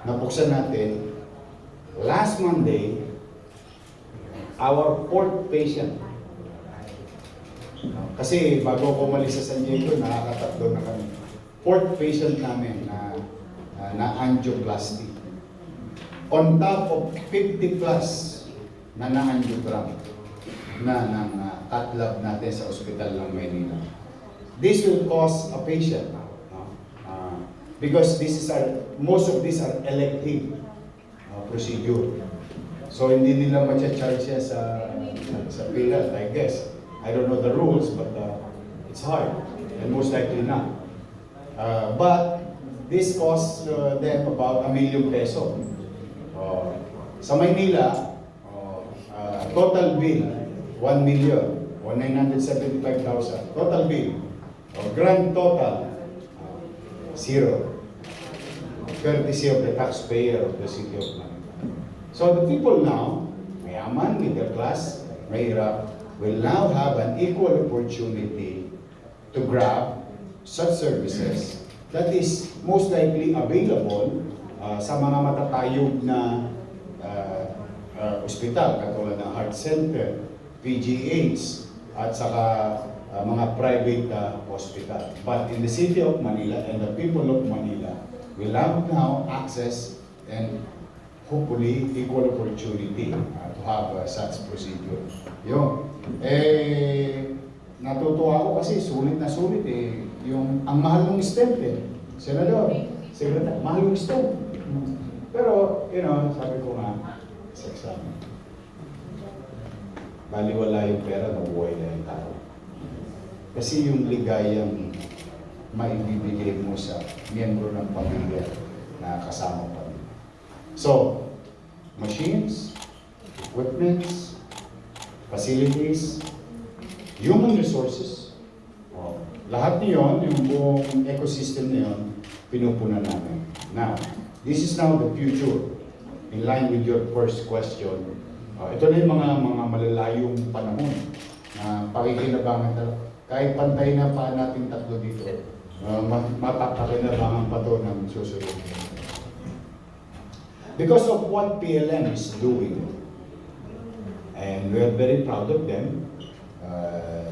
Nabuksan natin, last Monday, our fourth patient. Kasi bago ako umalis sa San Diego, nakakatatlo na kami. Fourth patient namin na angioplasty. On top of 50 plus na na-angiogram ng cath lab natin sa ospital ng Maynila. This will cost a patient. Because most of these are elective procedure. So hindi nila ma-charge siya sa PhilHealth, I guess. I don't know the rules, but it's hard, and most likely not. But this costs them about ₱1 million. Sa Maynila, total bill, 1,195,000. Total bill. Grand total, zero. Courtesy of the taxpayer of the city of Manila. So the people now, mayaman, middle class, mahirap, will now have an equal opportunity to grab such services that is most likely available sa mga matatayog na ospital, katulad ng Heart Center, PGH, at saka mga private hospital. But in the city of Manila and the people of Manila will have now access and hopefully equal opportunity to have such procedure. Yun. Natutuwa ako kasi sulit na sulit ang mahal ng stent Senador, Secretary, mahal yung stent. Pero, sabi ko nga, sa exam, baliwala yung pera, nabuhay na yung tao. Kasi yung ligayang maibibigay mo sa miyembro ng pamilya na kasama pa. So, machines, equipments, facilities, human resources, lahat niyon, yung buong ecosystem na yun, pinupunan namin. Now, this is now the future. In line with your first question, ito na yung mga malalayong panahon na pakikinabangan talaga. Kahit pantay na pa natin tatlo dito, mapapakinabangan pa to ng susunod. Because of what PLM is doing, and we are very proud of them,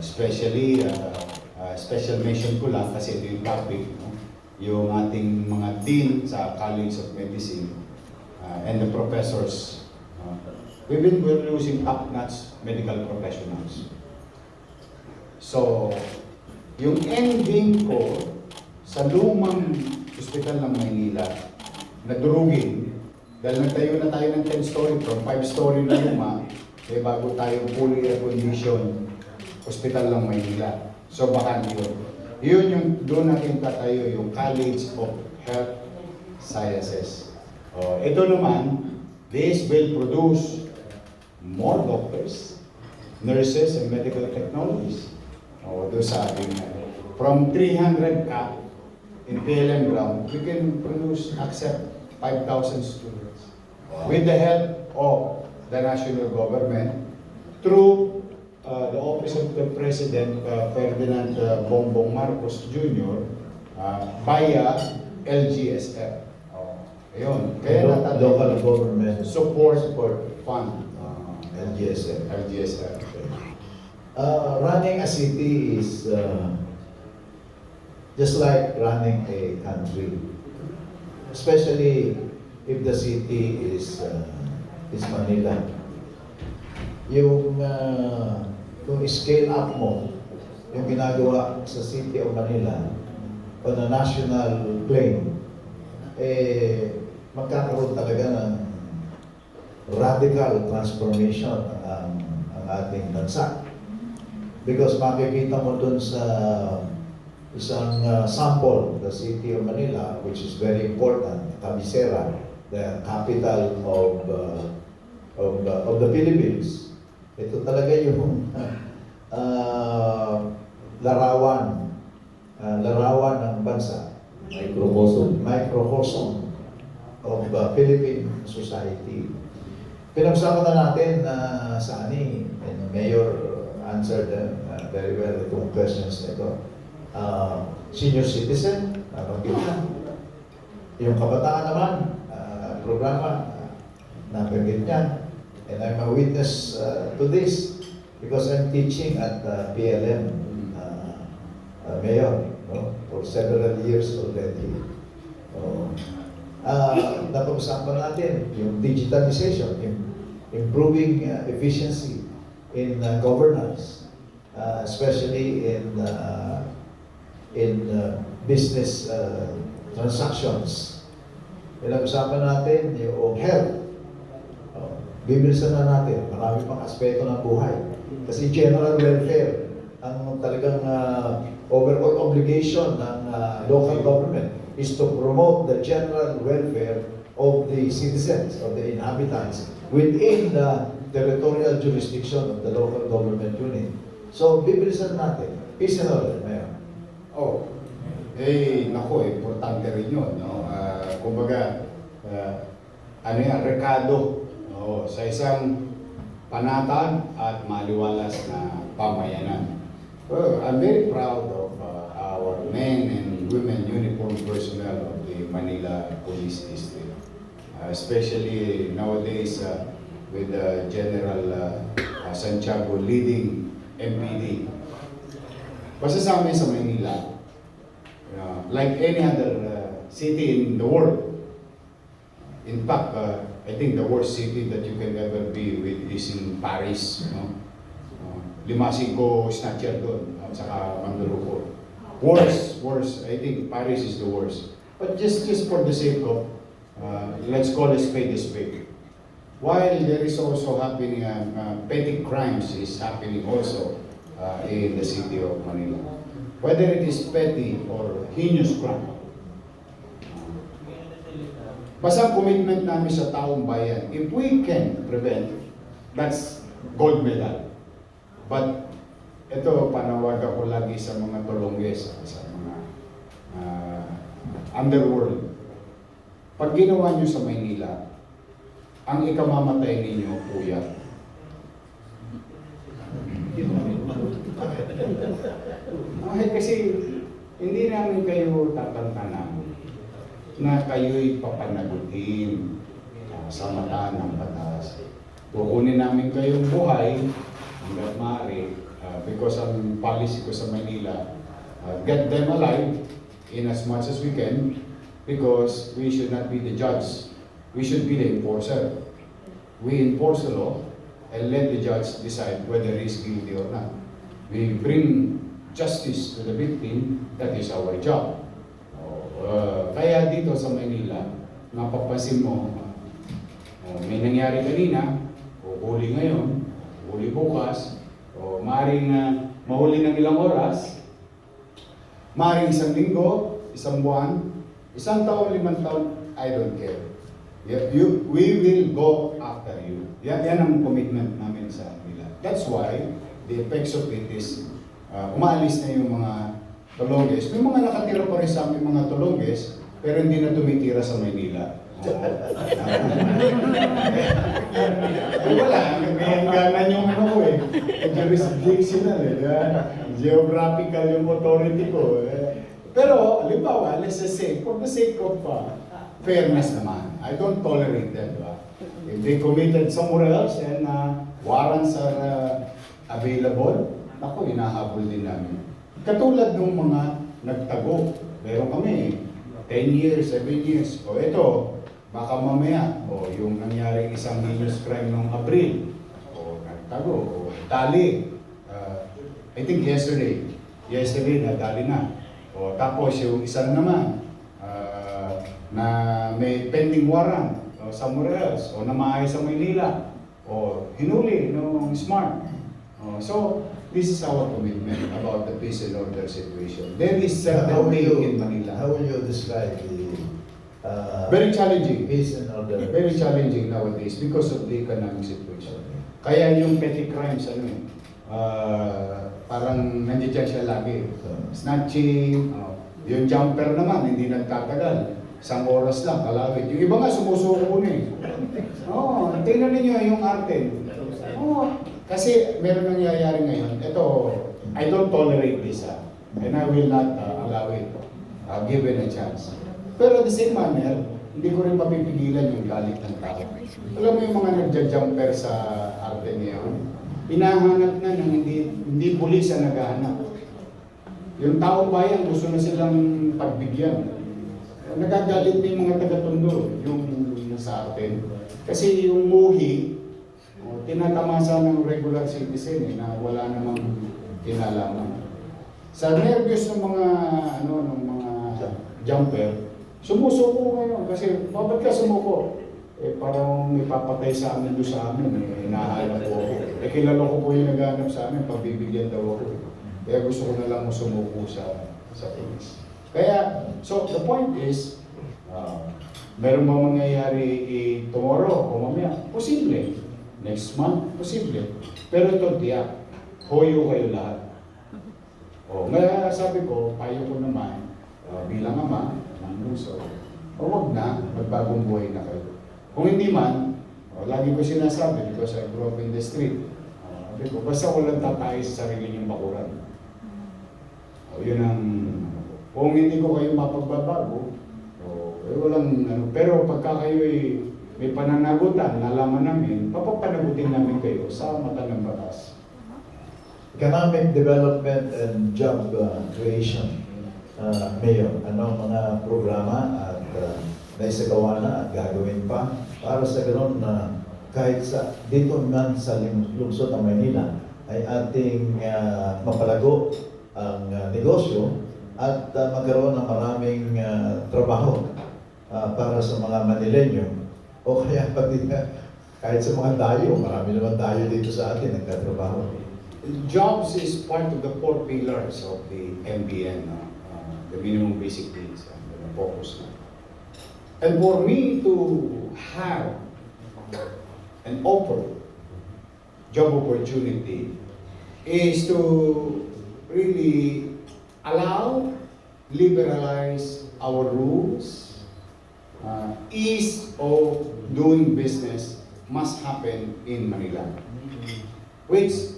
especially special mention ko lang kasi ito yung topic, yung ating mga dean sa College of Medicine and the professors. We're using top-notch medical professionals. So, yung ending ko sa lumang ospital ng Maynila na durugin, dahil nagtayo na tayo ng 10-story from 5-story na luma, bago tayo fully air-conditioned ospital ng Maynila. So baka yun yung doon natin tatayo yung College of Health Sciences. Ito naman, this will produce more doctors, nurses, and medical technologies. Doon sa ating, from 300 cap in PLM ground, we can accept 5,000 students. With the help of the national government, through the Office of the President, Ferdinand Bongbong Marcos Jr., via LGSF. Ayun. Kaya Local Government Support Fund. LGSF. LGSF. Running a city is just like running a country, especially if the city is Manila. Kung scale up mo yung ginagawa sa City of Manila on a national plane, magkakaroon talaga ng radical transformation ang ating bansa. Because makikita mo dun sa isang sample, the City of Manila, which is very important, Cabecera, the capital of the Philippines. Ito talaga yung larawan ng bansa, microcosm of Philippine society. Pinagsama na natin sa ani, and the Mayor answered very well itong questions nito. Senior citizen, nabanggit na. Yung kabataan naman, programa, nabanggit niya. And I'm a witness to this because I'm teaching at PLM, Mayor, no? For several years already. So, napag-usapan natin yung digitalization, improving efficiency in governance, especially in business transactions. Pinag-usapan natin yung health. Bibilisan na natin, marami pang aspeto ng buhay. Kasi general welfare, ang talagang overall obligation ng local government is to promote the general welfare of the citizens, of the inhabitants, within the territorial jurisdiction of the local government unit. So, bibilisan natin. Peace and order, Mayor. Oh, nako, importante rin yun, no? Kumbaga, ano yan, rekado, no? Sa isang panatag at maliwalas na pamayanan. Well, I'm very proud of our men and women uniformed personnel of the Manila Police District. Especially nowadays with General Santiago leading MPD. Basta sa amin sa Manila, like any other city in the world, in fact, I think the worst city that you can ever be with is in Paris. No? Limasig ko snatcher doon, at saka Mandaluyong. Worse. I think Paris is the worst. But just for the sake of, let's call a spade a spade. While there is also happening, petty crimes is happening also in the city of Manila. Whether it is petty or heinous crime. Basta commitment namin sa taong bayan, if we can prevent, that's gold medal. But ito, panawag ako lagi sa mga tulongges, sa mga underworld. Pag ginawa nyo sa Maynila, ang ikamamatay ninyo, puyat. Kasi hindi namin kayo tatantanan na kayo'y papanagutin sa mata ng batas. Kukunin namin kayong buhay hanggat maaari because ang policy ko sa Manila, get them alive in as much as we can because we should not be the judge. We should be the enforcer. We enforce the law and let the judge decide whether he is guilty or not. We bring justice to the victim, that is our job. Kaya dito sa Manila, napapansin mo, may nangyari kanina, o huli ngayon, huli bukas, o maaaring mahuli ng ilang oras, maaaring isang linggo, isang buwan, isang taon, 5 taon, I don't care. We will go after you. Yan ang commitment namin sa nila. That's why the effects of it is umaalis na yung mga tulongges. May mga nakatira pa rin sa aming mga tulongges, pero hindi na tumitira sa Maynila. Wala, hangganan yung ano ko eh. Jurisdictional eh. Geographical yung authority ko eh. Pero, halimbawa, let's just say, for the sake of fairness naman, I don't tolerate them. If they committed somewhere else and warrants are available, ako, hinahabol din namin. Katulad ng mga nagtago, meron kami 10 years, 7 years. O ito, baka mamaya, o yung nangyari isang heinous crime noong Abril, o nagtago, o tali. I think yesterday nadali na. O tapos yung isang naman, na may pending warrant, o somewhere else, o namahay sa Maynila, o hinuli nung Smart. So, this is our commitment about the peace and order situation. There is certainly in Manila. How will you describe the Very challenging. peace and order? Very challenging nowadays because of the economic situation. Kaya yung petty crimes, parang nandiyan siya lagi. Snatching, yung jumper naman, hindi nagtatagal. Isang oras lang, kalawit. Yung iba nga sumusuko na eh. Tingnan ninyo yung arte. Kasi meron nangyayari ngayon. Ito, I don't tolerate this. And I will not allow it, given a chance. Pero at the same manner, hindi ko rin mapipigilan yung galit ng tao. Alam mo yung mga nagja-jumper sa arte ngayon, hinahanap na ng hindi pulis ang naghahanap. Yung taong bayan gusto na silang pagbigyan. Nagagalit din yung mga taga-Tondo, yung nasa atin. Kasi yung muhi, tinatamasa ng regular citizen na wala namang kinalaman. Sa nervyos ng mga ng mga jumper, sumusuko ngayon kasi bakit ka sumuko? Parang ipapatay sa amin doon sa amin, hinahanap ko ako. Kilala ko po yung naghanap sa amin, pagbibigyan daw ako. Kaya gusto ko na lang sumuko sa police. Kaya, so the point is, meron ba mangyayari tomorrow o mamaya? Posible. Next month, posible. Pero ito, tiyak, hoyo kayo lahat. Ngayon sabi ko, payo ko naman, bilang ama ng bunso, huwag na, magbagong buhay na kayo. Kung hindi man, lagi ko sinasabi, because I grew up in the street, sabi ko, basta walang tatay sa sarili niyong bakuran. Yun ang, kung hindi ko kayo mapagbabago, walang, pero pagka kayo may pananagutan, nalaman namin, papapanagutin namin kayo sa mata ng batas. Economic development and job creation. Mayor, ano mga programa at naisagawa na at gagawin pa para sa ganoon na kahit sa dito man sa lungsod ng Maynila ay ating mapalago ang negosyo at magkaroon ng maraming trabaho para sa mga Manileño o kaya pati kahit sa mga dayo, marami naman dayo dito sa atin nagtatrabaho. Jobs is part of the 4 pillars of the MBN, the minimum basic needs, the focus na. And for me to have and offer job opportunity is to really allow, liberalize our rules. Ease of doing business must happen in Manila, which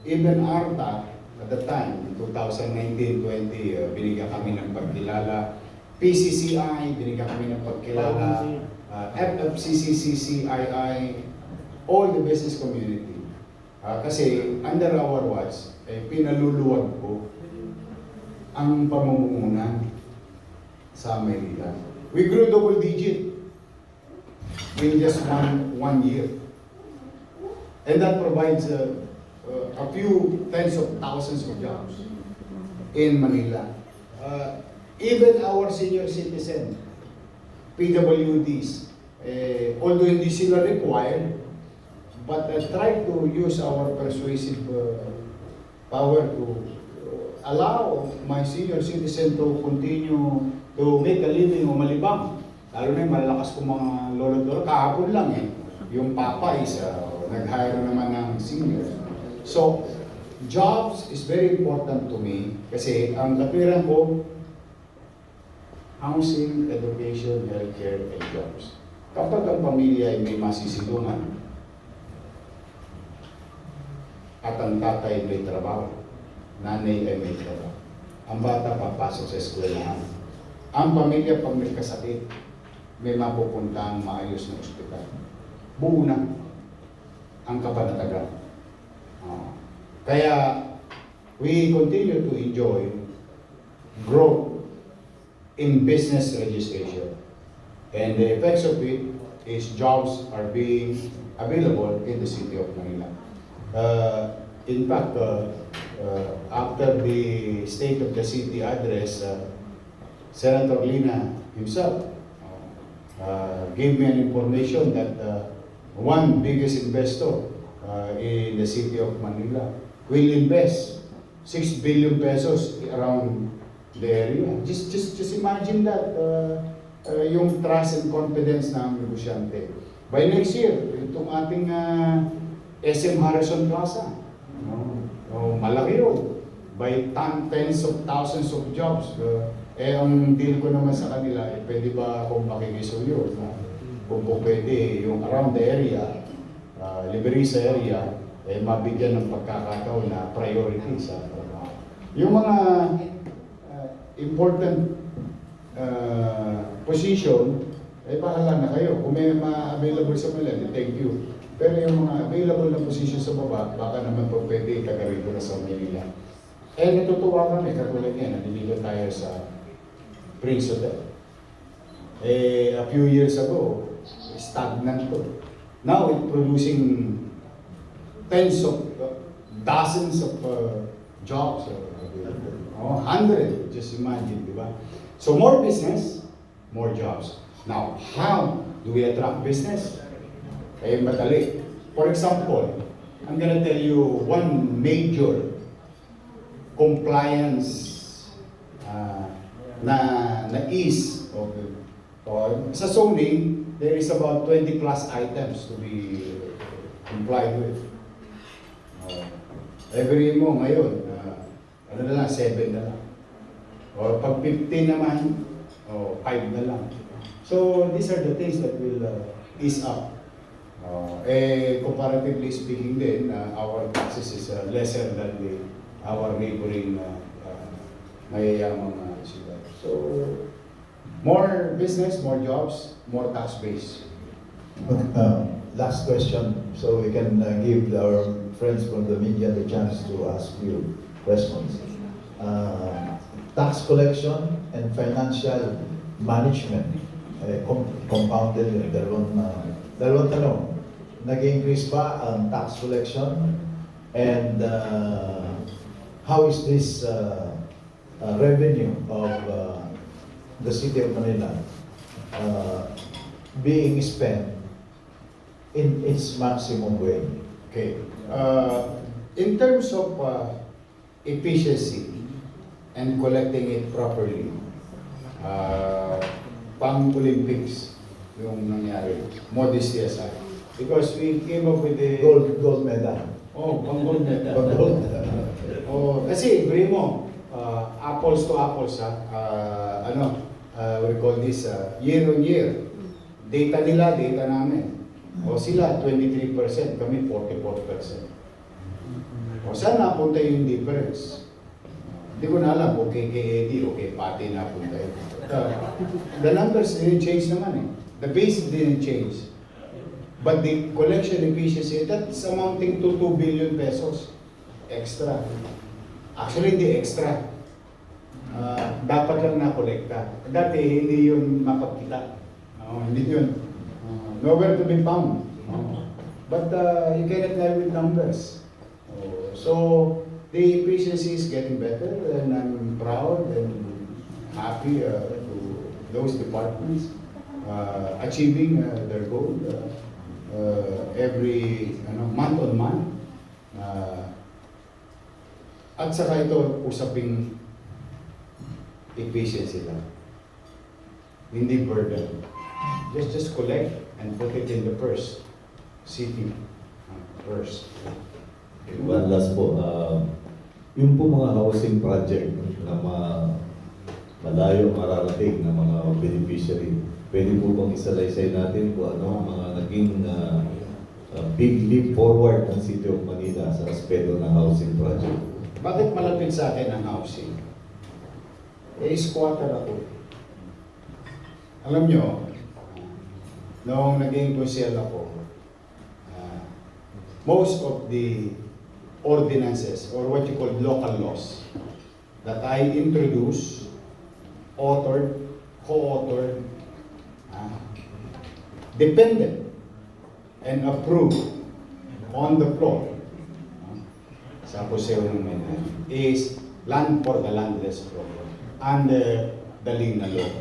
even ARTA at the time, in 2019-20, binigyan kami ng pagkilala. PCCI, binigyan kami ng pagkilala. FFCCCCII, all the business community. Kasi under our watch, pinaluluwag ko ang pamumuhunan sa Manila. We grew double digit in just one year. And that provides a few tens of thousands of jobs in Manila. Even our senior citizen, PWDs, although hindi sila required, but try to use our persuasive power to allow my senior citizen to continue to make a living o malibang. Lalo na yung malalakas kong mga lolo-lolo, kahapon lang yung papa is nag-hire naman ng senior. So, jobs is very important to me kasi ang katwiran ko, housing, education, healthcare, and jobs. Kapag ang pamilya ay may masisilungan at ang tatay may trabaho, nanay ay may trabaho, ang bata papasok sa eskwelahan, ang pamilya pag may kasakit, may mapupuntang maayos na ospital. Buo na ang kapanatagan. Kaya we continue to enjoy growth in business registration. And the effects of it is jobs are being available in the city of Manila. In fact, after the State of the City address, Senator Lina himself gave me an information that one biggest investor in the city of Manila will invest 6 billion pesos around the area. Just imagine that yung trust and confidence ng negosyante. By next year, itong ating SM Harrison Plaza, malaki yun. By tens of thousands of jobs. Ang deal ko naman sa kanila, pwede ba akong makikisuyo? Kung pwede, yung around the area, Liberisa area, mabigyan ng pagkakataon na priority sa trabaho. Yung mga important position eh bahala na kayo. Kung may ma-available sa Manila, then thank you. Pero yung mga available na position sa baba, baka naman po pwede taga-rito na sa Manila. Eh natutuwa kami, katulad yan, nandito tayo sa Prince Hotel. Eh, a few years ago, stagnant to. Now, it's producing tens of, dozens of jobs. Hundred, just imagine, di ba? So, more business, more jobs. Now, how do we attract business? Eh, madali. For example, I'm gonna tell you one major compliance na ease of sa zoning, there is about 20 plus items to be complied with. Every mo ngayon, ano na lang, 7 na lang. O pag 15 naman, 5 na lang. So these are the things that will ease up. Comparatively speaking din, our taxes is lesser than our neighboring mayayamang sila. So, more business, more jobs, more tax base. Last question, so we can give our friends from the media the chance to ask you questions. Tax collection and financial management, compounded yun, dalawang tanong. Nag-increase ba ang tax collection? And how is this revenue of the City of Manila being spent in its maximum way? Okay. In terms of efficiency and collecting it properly, pang-Olympics yung nangyari, modesty aside. Because we came up with the... Gold medal. Pang-gold medal. Pang-gold. Kasi, bring mo, apples to apples, we call this year on year. Data nila, data namin. Sila 23%, kami 44%. Saan napunta yung difference? Hindi ko na alam, okay kay Eddie, okay Pati napunta yun. The numbers didn't change naman eh. The base didn't change. But the collection efficiency, that's amounting to 2 billion pesos extra. Actually, hindi extra. Dapat lang na-kolekta. Dati, hindi yun mapagkita. Hindi yun. Nowhere to be found. But you cannot lie with numbers. So, the efficiency is getting better and I'm proud and happy to those departments achieving their goal every month on month. At saka ito usaping efficiency lang. Hindi burden. Just collect and put it in the purse. City purse. One last po, yung po mga housing project na malayo mararating na mga beneficiary, pwede po bang isalaysay natin kung ano mga naging big leap forward ng City of Manila sa aspeto ng housing project? Bakit malapit sa akin ang housing? Squatter ako. Alam nyo, noong naging konsyel ako, most of the ordinances or what you call local laws that I introduced, authored, co-authored, depended and approved on the floor sa Puseo ng Manila is Land for the Landless program under the Lina Law.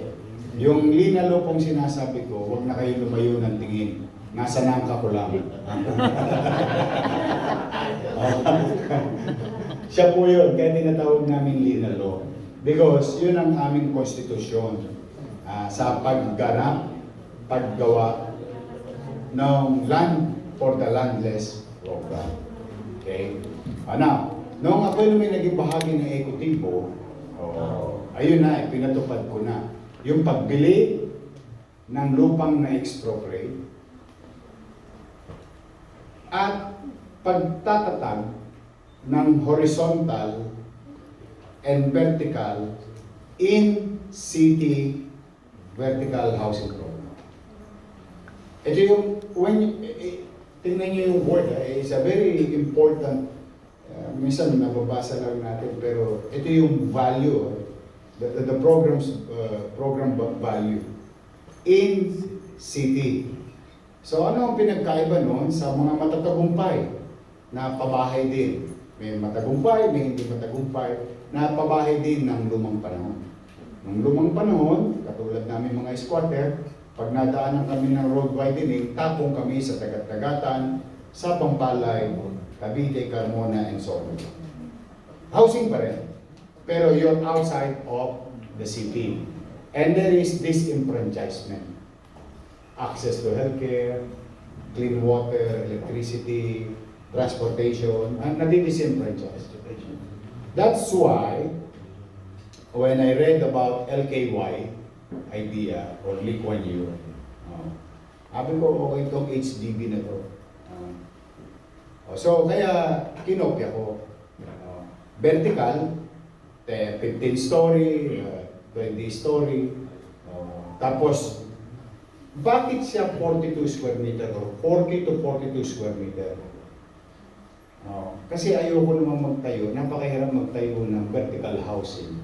Yung Lina Law pong sinasabi ko, huwag na kayo lumayo ng tingin. Nasa nangka ko lang. Siya po yun, kaya tinatawag namin Lina Law. Because yun ang aming konstitusyon sa paggawa ng Land for the Landless program. Okay? Now, noong ako may naging bahagi ng ekotibo, ayun na, pinatupad ko na. Yung pagbili ng lupang na-expropriate at pagtatatag ng horizontal and vertical in city vertical housing program. Ito yung, tingnan niyo yung word, it's a very important, minsan nababasa lang natin, pero ito yung value, the program value in city. So ano ang pinagkaiba noon sa mga matatagumpay na pabahay din? May matagumpay, may hindi matagumpay, na pabahay din ng lumang panahon. Nung lumang panahon, katulad namin mga squatter, pag nadaanan kami ng road widening, tapong kami sa Tagat-Tagatan, sa Pampalay, Cavite, Carmona, and so on. Housing pa rin. Pero you're outside of the city. And there is disenfranchisement. Access to healthcare, clean water, electricity, transportation, and nadi-disenfranchise. That's why, when I read about LKY idea or Lee Kuan Yew, sabi ko, okay itong HDB na to. So, kaya kinopya ko. Vertical, 15-story, 20-story. Tapos, bakit siya 42 square meter o 40 to 42 square meter? Kasi ayoko naman magtayo, napakahirap magtayo ng vertical housing.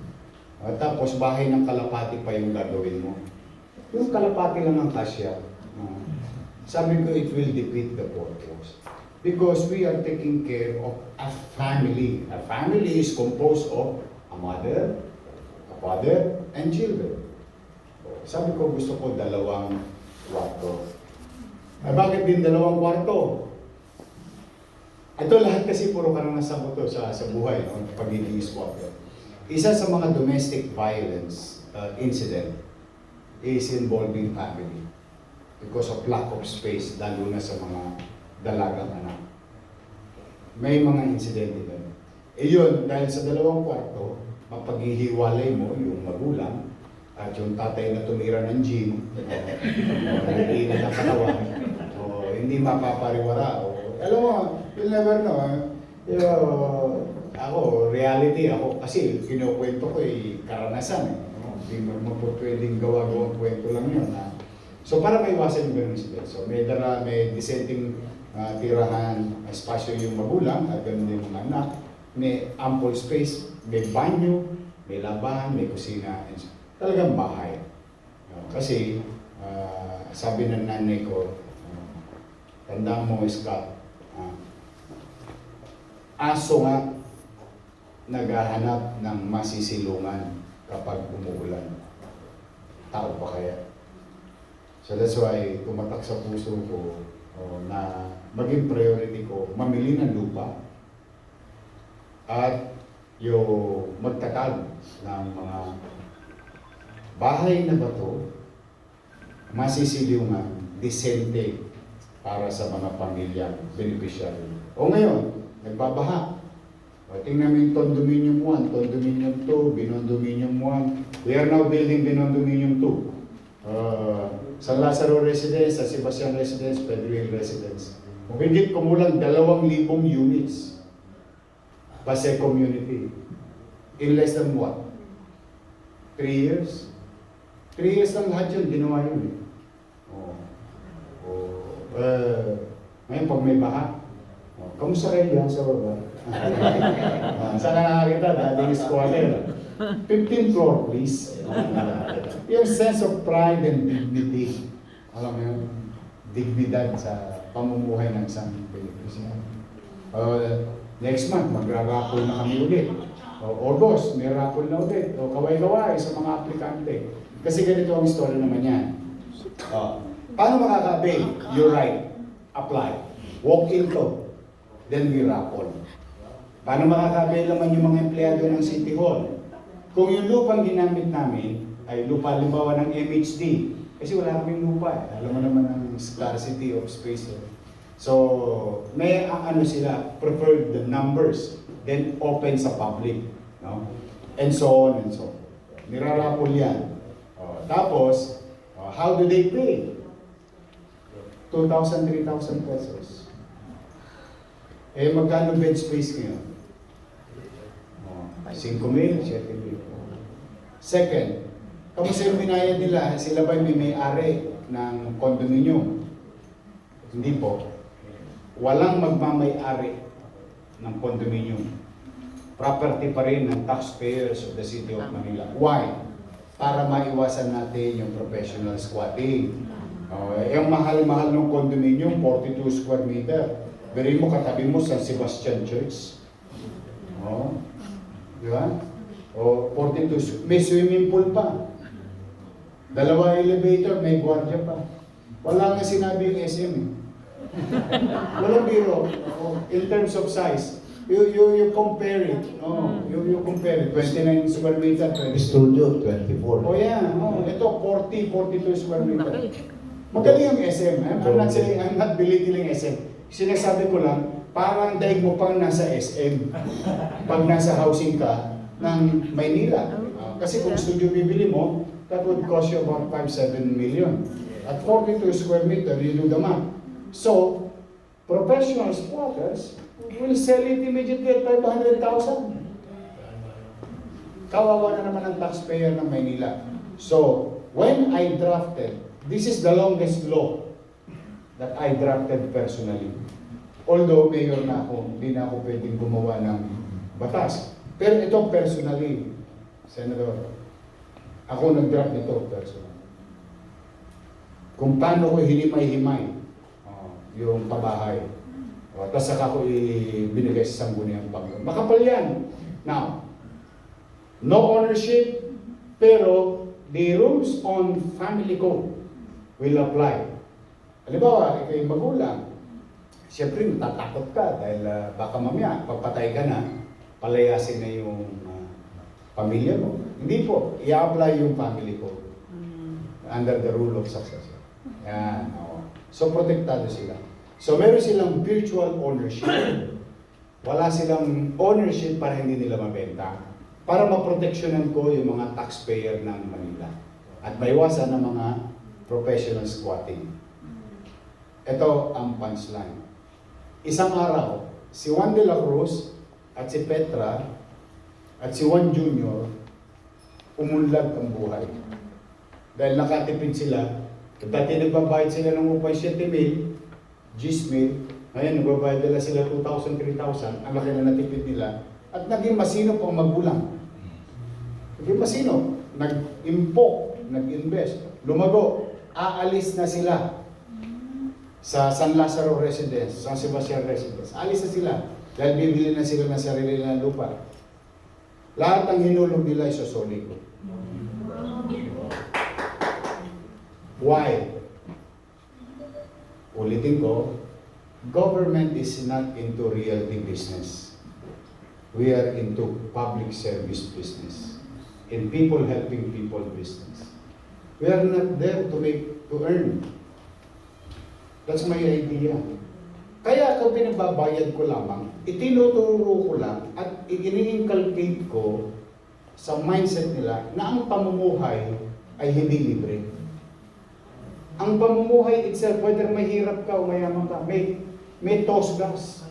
Tapos bahay ng kalapati pa yung gagawin mo. Yung kalapati lang ang kasya. Sabi ko, it will defeat the purpose. Because we are taking care of a family. A family is composed of a mother, a father, and children. Sabi ko, gusto ko 2 kwarto. Bakit din 2 kwarto? Ito lahat kasi puro karanasan ko to sa buhay, no? Pagiging squatter. Isa sa mga domestic violence incident is involving family because of lack of space, lalo na sa mga dalagang anak. May mga incident doon. Yun, dahil sa 2 kwarto, mapaghihiwalay mo yung magulang at yung tatay na tumira ng gym, nag-iinit ang katawan, o hindi mapapariwara, o alam mo, you'll never know. Ako, reality ako, kasi kinukwento ko karanasan. Hindi mo po pwedeng gawa-gawang kwento lang yun. So para maiwasan yung ganun incident. So may dissenting tirahan, espasyo yung magulang, at ganun din yung mga anak. May ample space, may banyo, may labahan, may kusina. Talagang bahay. Kasi sabi ng nanay ko, tandaan mo, Scott, aso nga naghahanap ng masisilungan kapag umuulan. Tao pa kaya? So that's why tumatak sa puso ko na maging priority ko, mamili ng lupa at yung magtatag ng mga bahay na bato, masisilungan, disente para sa mga pamilya, beneficiary. O ngayon, nagbabaha. Tingnan mo yung Condominium 1, Condominium 2, Binondominium 1. We are now building Binondominium 2. San Lazaro Residence, San Sebastian Residence, Pedro Residence. Higit kumulang 2,000 units. Pasay community. In less than what? 3 years? 3 years lang lahat yun, ginawa yun. Ngayon pag may baha, kamusta kayo yan sa baba? Saan na nakakita? Dating squatter. 15th floor, please. Yung sense of pride and dignity. Alam mo yun? Dignidad sa pamumuhay ng isang Pilipino. Next month, magra-raffle na kami ulit. August, may raffle na ulit. Kaway-kaway sa mga aplikante. Kasi ganito ang story naman yan. Paano makaka-avail? You're right. Apply. Walk in to. Then we raffle. Paano makaka-avail naman yung mga empleyado ng City Hall? Kung yung lupang ginamit namin ay lupa limbawa ng MHD, kasi wala kaming lupa. Alam mo naman ang scarcity of space. So, may sila, preferred the numbers, then open sa public. No? And so on and so on. Nirarapol yan. Tapos, how do they pay? 2,000, 3,000 pesos. Magkano bed space ngayon? 5,000, 7,000. Second, kamusta yung binayad nila? Sila ba may may-ari ng condominium? Hindi po. Walang magmamay-ari ng condominium. Property pa rin ng taxpayers of the City of Manila. Why? Para maiwasan natin yung professional squatting. Yung mahal-mahal ng condominium, 42 square meter. Beri mo katabi mo San Sebastian Church. Di ba? 42, may swimming pool pa. 2 elevator, may gwardiya pa. Wala nga sinabi yung SM. Walang biro. In terms of size, you compare it. You compare it. 29 square meter, 20. Studio, 24. Yeah. Ito, 40, 42 square meter. Magaling yung SM. I'm not belittling SM. Sinasabi ko lang, parang daig mo pang nasa SM. Pag nasa housing ka ng Maynila. Kasi kung studio bibili mo, that would cost you about 5-7 million. At 42 square meter, you do the math. So, professional squatters will sell it immediately at 500,000. Kawawa na naman ang taxpayer ng Maynila. So, when I drafted, this is the longest law that I drafted personally. Although mayor na ako, hindi na ako pwedeng gumawa ng batas. Pero ito personally, Senator, ako nag-draft nito personally. Kung paano ko hinimay-himay yung pabahay. Tapos saka ko binigay sa Sangguniang Panginoon. Makapal yan. Now, no ownership, pero the rules on family code will apply. Halimbawa, ikaw yung magulang, siyempre matatakot ka dahil baka mamaya, papatay ka na, palayasin na yung pamilya mo. Hindi po, i-apply yung family code under the rule of succession. Yan. So, protektado sila. So, meron silang virtual ownership. Wala silang ownership para hindi nila mabenta. Para maproteksyonan ko yung mga taxpayer ng Manila. At maiwasan ng mga professional squatting. Ito ang punchline. Isang araw, si Juan de la Cruz at si Petra at si Juan Jr. umunlad ang buhay. Dahil nakatipid sila, dati nagbabayad sila ng upay 7,000, 10,000, ngayon nagbabayad nila sila 2,000, 3,000, ang laki na natipid nila, at naging masino pang magulang. Naging masino, nag-impok, nag-invest, lumago, aalis na sila sa San Lazaro Residence, San Sebastian Residence. Alis na sila dahil bibili na sila ng sarili ng lupa. Lahat ng hinulog nila ay sosoli ko. Why? Ulitin ko, government is not into realty business. We are into public service business. In people helping people business. We are not there to earn. That's my idea. Kaya kung pinababayad ko lamang, itinuturo ko lang at ini-inculcate ko sa mindset nila na ang pamumuhay ay hindi libre. Ang pamumuhay itself, whether mahirap ka o mayaman ka, may toss gas.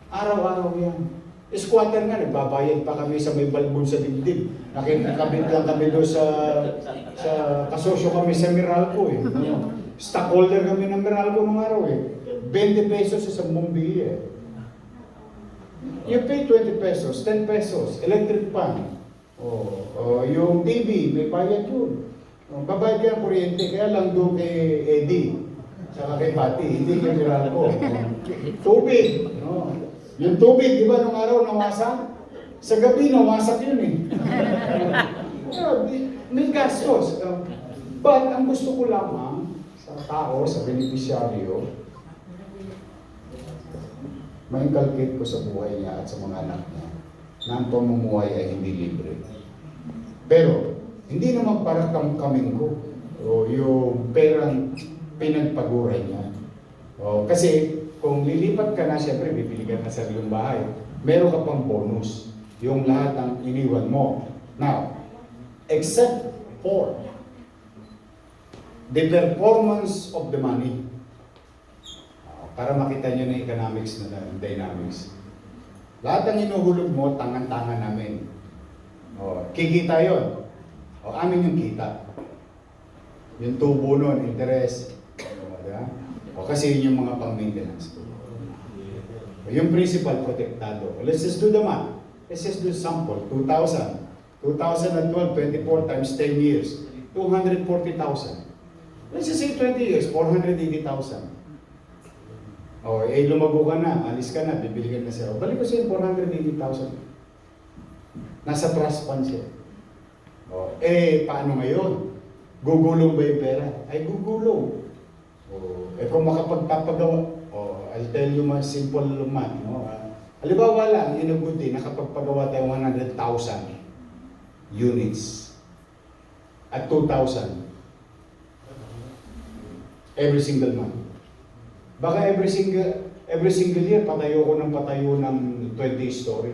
Araw-araw yan. Squatter nga, nagbabayad pa kami sa may balbon sa dibdib. Nakikabit lang kami doon sa kasosyo kami sa Meralco eh. Stockholder kami ng Meralco nung araw eh. 20 pesos sa bumili eh. You pay 20 pesos, 10 pesos, electric pan. Yung TV, may bayad yun. Babayad ka ng kuryente, kaya lang doon kay Eddie, saka kay Pati, hindi kay Meralco. Tubig. Yung tubig, di ba nung araw nawasak? Sa gabi nawasak yun eh. May gastos. But ang gusto ko lamang sa tao, sa beneficiaryo, ma-inculcate ko sa buhay niya at sa mga anak niya na ang pamumuhay ay hindi libre. Pero, hindi naman para kaming ko o yung perang pinagpaguray niya. Kasi kung lilipat ka na, siyempre bibili ka na sa sariling bahay. Meron ka pang bonus. Yung lahat ng iniwan mo. Now, except for the performance of the money. Para makita nyo na economics na dynamics. Lahat ng inuhulog mo, tangan-tangan namin. Kikita yon. Amin yung kita. Yung tubo nun, interest. O kasi yun yung mga pang-maintenance ko. Yung principal protektado. Let's just do the math. Let's just do sample. 2,000. 2012, 24 times 10 years. 240,000. Let's just say 20 years, 480,000. O, lumago ka na, alis ka na, bibili ka na siya. O, balik ko siya 480,000. Nasa trust fund siya. O, paano ngayon? Gugulong ba yung pera? Ay, gugulong. O, kung makapagpapagawa, I'll tell you mga simple man. No? Halimbawa lang, in a good day, nakapagpagawa tayo 100,000 units at 2,000 every single month. Baka every single year, patayo ko ng 20 story.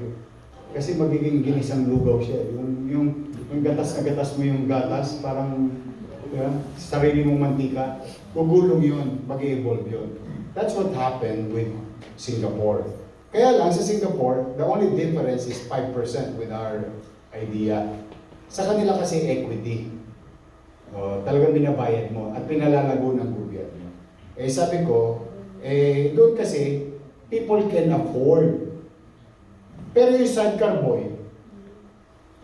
Kasi magiging ginisang lugaw siya. Yung gatas na gatas mo yung gatas, parang sarili mong mantika, gugulong yun, mag-evolve yun. That's what happened with Singapore. Kaya lang sa Singapore, the only difference is 5% with our idea. Sa kanila kasi equity. Talagang binabayad mo at pinalalago ng gobyerno. Sabi ko, doon kasi, people can afford. Pero yung sidecar boy,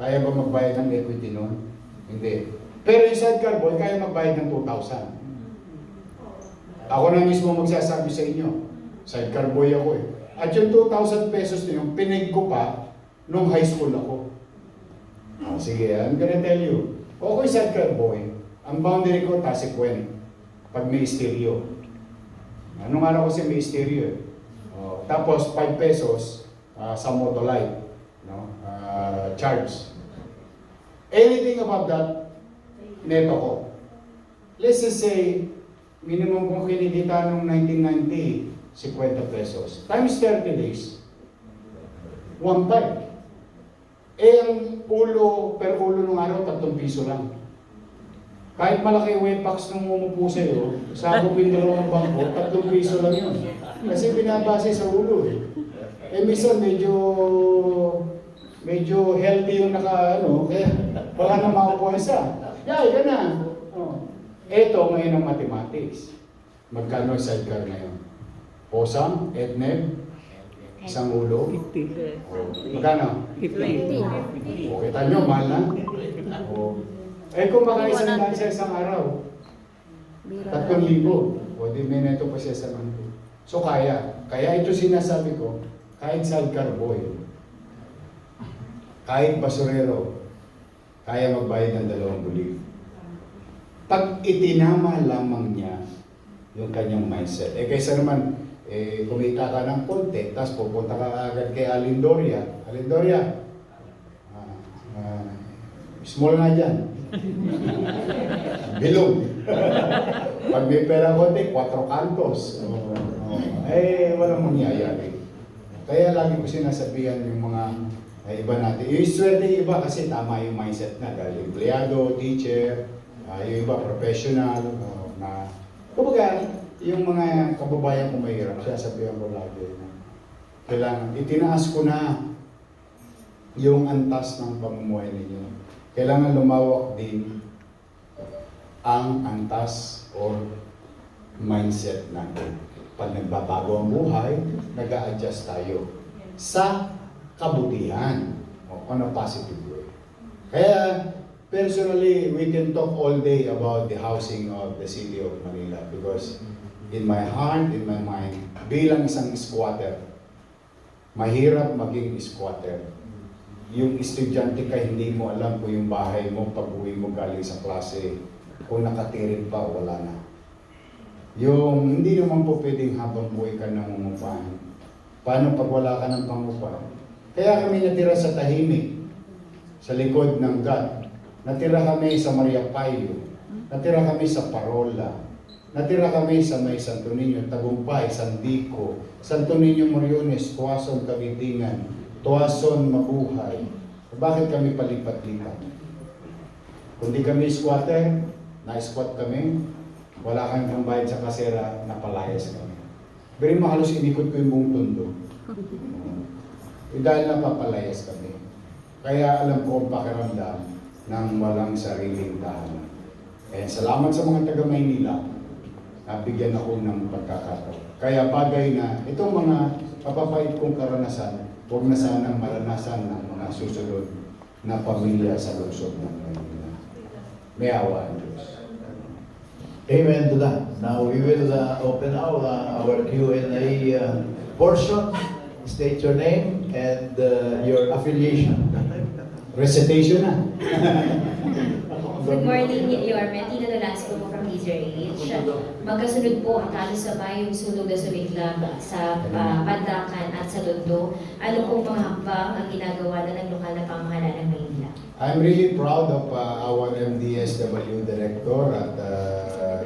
kaya ba magbayad ng equity noon? Hindi. Pero yung sidecar boy, kaya magbayad ng 2,000. Ako na mismo magsasabi sa inyo, sidecar boy ako eh. At yung 2,000 pesos na yun, pinag ko pa nung high school ako. Sige, I'm gonna tell you. Ako yung sidecar boy, ang boundary ko, Tasikwen. Pag may stereo. Anong araw kasi may stereo eh. Tapos 5 pesos sa Motolite. No? Charge. Anything above that, neto ko. Let's just say, minimum kong kinikita noong 1990, 50 pesos. Times 30 days, 1.5. Ang ulo, per ulo nung araw, 3 piso lang. Kahit malaki wepax nung umupo sa'yo, sakupin dalawang bangko, 3 piso lang yun. Kasi binabase sa ulo eh. Minsan medyo healthy yung kaya baka na makakuha isa. Yay, ka na. Ito ngayon ang mathematics. Magkano ang sidecar ngayon? Posang, Edneb, isang ulo. Magkano? 50. O, kita nyo, mahal na. Kung baka isang daan sa isang araw, 3,000. O, di may neto pa siya sa mga. So, kaya. Kaya ito sinasabi ko, kahit sidecar boy, kahit basurero, kaya magbayad ng 2,000. Pag itinama lamang niya yung kanyang mindset. Kaysa naman, kumita ka ng konti, tapos pupunta ka agad kay Alindoria. Alindoria, small na dyan. Bilog. Pag may pera konti, 4 kantos. Walang mangyayari. Kaya lagi ko sinasabihan yung mga iba natin. Yung swerte iba kasi tama yung mindset na. Dahil empleyado, teacher, yung iba professional, kumbaga, yung mga kababayan ko mahirap, sasabihan ko lagi na kailangan, itinaas ko na yung antas ng pamumuhay ninyo. Kailangan lumawak din ang antas or mindset natin. Pag nagbabago ang buhay, nag-a-adjust tayo sa kabutihan on a positive way. Kaya, personally, we can talk all day about the housing of the city of Manila because in my heart, in my mind, bilang isang squatter, mahirap maging squatter. Yung estudyante ka, hindi mo alam kung yung bahay mo, pag-uwi mo galing sa klase, kung nakatirin pa o wala na. Yung hindi naman po pwedeng habang buhay ka nangungupahan. Paano pag wala ka ng pangupahan? Kaya kami natira sa tahimik, sa likod ng God. Natira kami sa Maria Payo. Natira kami sa Parola. Natira kami sa may Santo Niño, Tagumpay, Sandico, Santo Niño Moriones, Tuason, Kabitingan, Tuason, Mabuhay. Bakit kami palipat-lipat? Kung di kami squatter, na-squat kami, wala kami pang bayad sa kasera, napalayas kami. Pero mahalos inikot ko yung buong tondo. Dahil napapalayas kami. Kaya alam ko ang pakiramdam ng walang sariling tahanan. Salamat sa mga taga Maynila. bigyan ako ng pagkakataon. Kaya bagay na itong mga kapapait kong karanasan, huwag na sanang maranasan ng mga susunod na pamilya sa lungsod ng Manila. May awa ang Diyos. Amen to that. Now we will open our Q&A portion. State your name and your affiliation. Recitation na. Good morning, Yorme. Tina Nolasco po from DZRH. Magkasunod po ang sabay yung sunog na sumiklab sa Pandakan at sa Tondo. Ano po mga hakbang ang ginagawa na ng lokal na pamahalaan ng Maynila? I'm really proud of our MDSW director at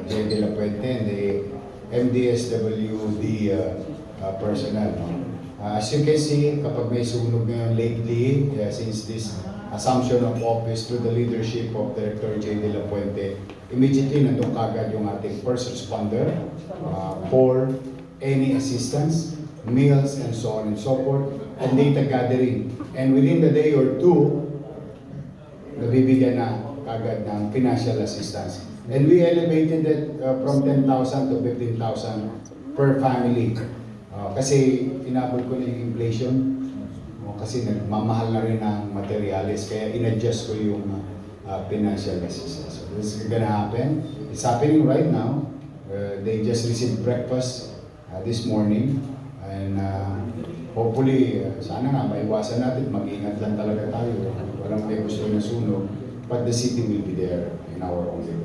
J. De La Puente and the MDSWD personnel. No? As you can see, kapag may sunog ngayon lately, since this assumption of office to the leadership of Director J. De La Puente, immediately nandun kagad yung ating first responder for any assistance, meals, and so on and so forth, and data gathering. And within the day or two, nabibigyan na kagad ng financial assistance. And we elevated it from 10,000 to 15,000 per family. Kasi inabot ko na yung inflation. Kasi nagmamahal na rin ang materials, kaya in-adjust ko yung financial assistance. So this is gonna happen. It's happening right now. They just received breakfast this morning. And hopefully, sana nga, maiwasan natin, mag-ingat lang talaga tayo. Walang may gusto na sunog. But the city will be there in our own way.